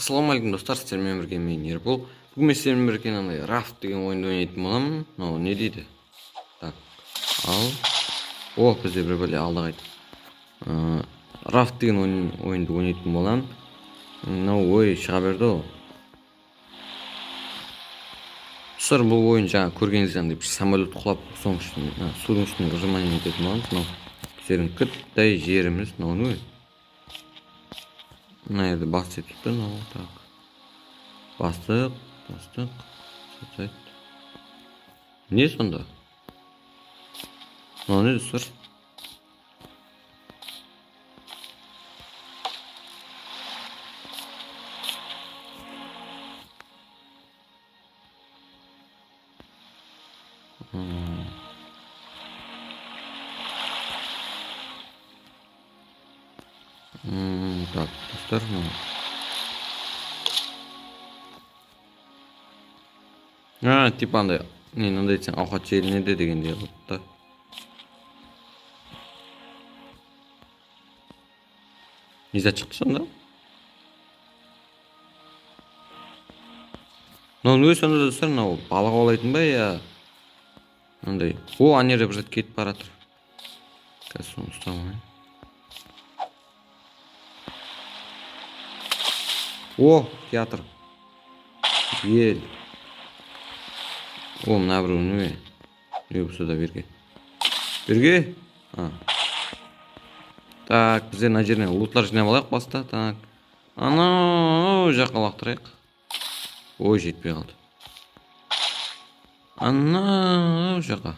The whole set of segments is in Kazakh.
Ассалаумағалейкум достар, сіздермен бірге мен Ербол. Бүгін мен сіздермен бірге андай рафт деген ойынды ойнайтын боламын. Мынау не дейді? Так, бізде бір бәле алда қайт. Рафт деген ойынды ойнайтын боламын. Мынау ой шыға берді ғой. Достар, бұл ойын жаңа көргеніңіздей андай бір самолет құлап соның үстіне судың үстіне ұжымайын ететін боламыз. Мынау біздердің кіттай жеріміз, мынау не? Мына жерде бас етіп тұр, мынау так. Бастық. Не сонда? Мынау не достар? Так, достар, типа андай, мындай айтсаң ауқат желінеді дегендей қылып та. Не зат шықты сонда? Мынау не сонда достар, мынау балық аулайтын ба, я? Мындай, ана жерде бір зат кетіп бара жатыр. Қазір соны ұстамай. Театр. Ел. Мына бір не? Не болса да берге. Берге? Так, бізде мына жерінен лутлар жинап алайық баста. Так. Анау жаққа лақтырайық. Жетпей қалды. Анау жаққа.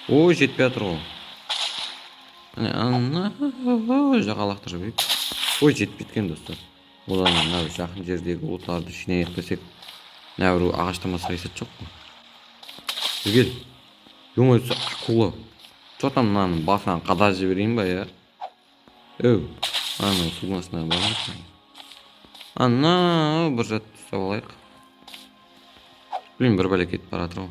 Жетпей жатыр ғой. Анау жаққа лақтырып жіберейік. Жетпей кеткен достар. Одан мына жақын жердегі лутларды жинайық десек, мына бір ағаштан басқа есет жоқ қой. Кел. Думается, акула. Что там мынаның басынан қадап жіберейін ба, я? Ана судың астына барамыз. Ана бір зат ұстап алайық. Блин, бір бәле кетіп бара жатыр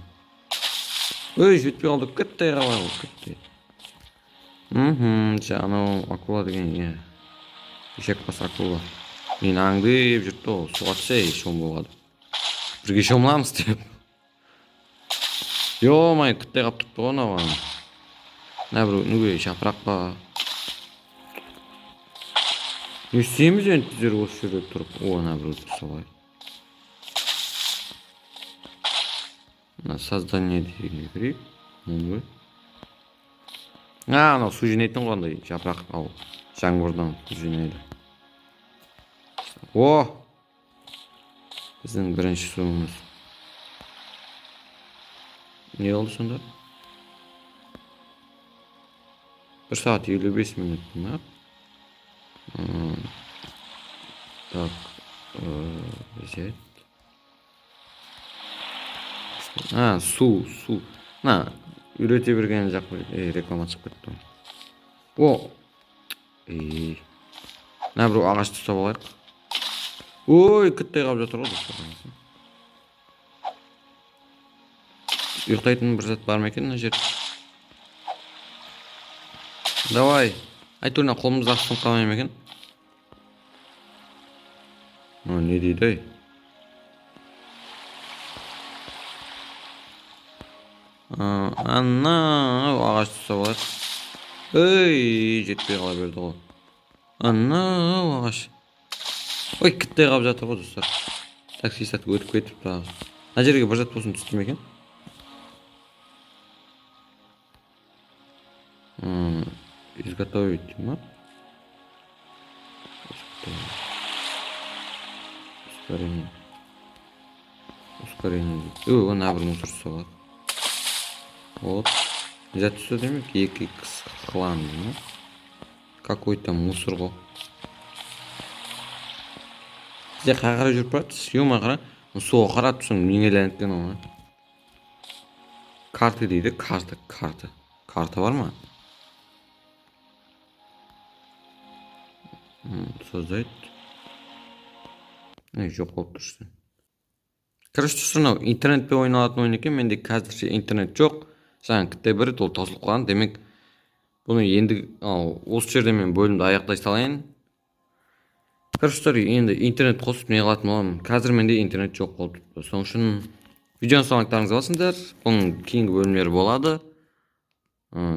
ғой. Жетпей қалды, кіттай қалай ғой, кіттай. Анау акула деген, ешек бас акула. Мен аңдып жүрді ғой, суға түссе шомылады. Бірге шомыламыз деп. Ё-май, кіттай қап тұрды ғой мынау. Мына бір нүге жапырақ па. Не істейміз енді біздер осы жерде тұрып. Мына бір өтіп солай. Мына создание дегенге кірейік. Анау су жинайтын ғой андай жапырақ, жаңбырдан су жинайды. Біздің бірінші суымыз. Не oldu сонда? 1 saat 55 minut ма? Так, взять. Су. Үйрете берген жақ реклама шығып кетті. Мына бір ағашты ұстап алайық. Кіттай қалып жатыр ғой достар. Ұйықтайтын бір зат бар ма екен мына жер? Давай. Айтуына қолымызды астын қалмай ма екен? Не дейді? Анау ағашты ұстап алайық. Жетпей қала берді ғой. Анау ағаш. Кіттай қалып жатыр ғой достар. Такси сәтті өтіп кетіп тағы. Мына жерге бір зат болсын түсті ме екен? Изготовить, ма? Ускорение. Мына бір мусор салады. Зат түсті демек, 2x хлам, ма? Какой-то мусор ғой. Бізде қағара жүріп барады, съема қара. Суға қарап тұрсың, меңеленіп кен оңа. Карты дейді, карты. Карта бар ма? Создать. Жоқ болып тұрсын. Короче, тұрсын, интернетпен ойналатын ойын екен. Менде қазірше интернет жоқ. Жаңа кіттай бір рет ол тосылып қалған. Демек, бұны енді осы жерде мен бөлімді аяқтай салайын. Arkadaşlar endi internet qosib ne qilатын bolamын. Қазір менде интернет жоқ болып тұр. Соның үшін видеоны соңлақтарыңызға басыңдар. Оның кейінгі бөлімдері болады.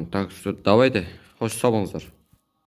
Так что давайте, қош сау болыңыздар.